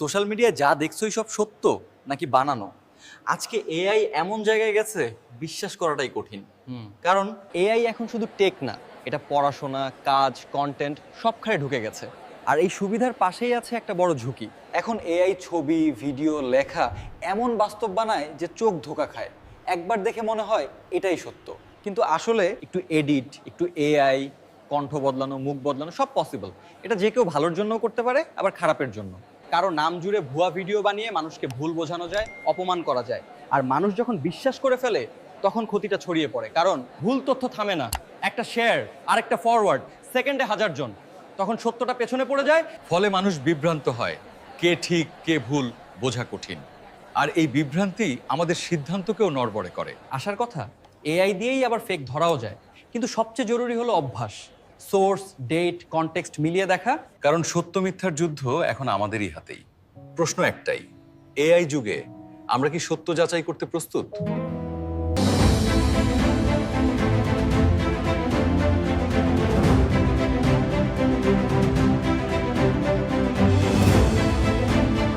Social মিডিয়ায় যা দেখছোই সব সত্য নাকি বানানো? আজকে এআই এমন জায়গায় গেছে বিশ্বাস করাটাই কঠিন। কারণ এআই এখন শুধু টেক না, এটা পড়াশোনা, কাজ, কন্টেন্ট সবখানে ঢুকে গেছে। আর এই সুবিধার পাশেই আছে একটা বড় ঝুঁকি। এখন এআই ছবি, ভিডিও, লেখা এমন বাস্তব বানায় যে চোখ ধোকা খায়। একবার দেখে মনে হয় এটাই সত্য, কিন্তু আসলে একটু এডিট, একটু এআই, কণ্ঠ বদলানো, মুখ বদলানো সব পসিবল। এটা যে কেউ ভালোর জন্যও করতে পারে, আবার খারাপের জন্য। কারো নাম জুড়ে ভুয়া ভিডিও বানিয়ে মানুষকে ভুল বোঝানো যায়, অপমান করা যায়। আর মানুষ যখন বিশ্বাস করে ফেলে তখন ক্ষতিটা ছড়িয়ে পড়ে, কারণ ভুল তথ্য থামে না। একটা শেয়ার আর একটা ফরওয়ার্ড, সেকেন্ডে 1000 জন, তখন সত্যটা পেছনে পড়ে যায়। ফলে মানুষ বিভ্রান্ত হয়, কে ঠিক কে ভুল বোঝা কঠিন। আর এই বিভ্রান্তি আমাদের সিদ্ধান্তকেও নড়বড়ে করে। আসার কথা, এআই দিয়েই আবার ফেক ধরাও যায়। কিন্তু সবচেয়ে জরুরি হলো অভ্যাস। সোর্স, ডেট, কনটেক্সট মিলিয়ে দেখা। কারণ সত্য মিথ্যার যুদ্ধ এখন আমাদেরই হাতেই। প্রশ্ন একটাই, এআই যুগে আমরা কি সত্য যাচাই করতে প্রস্তুত?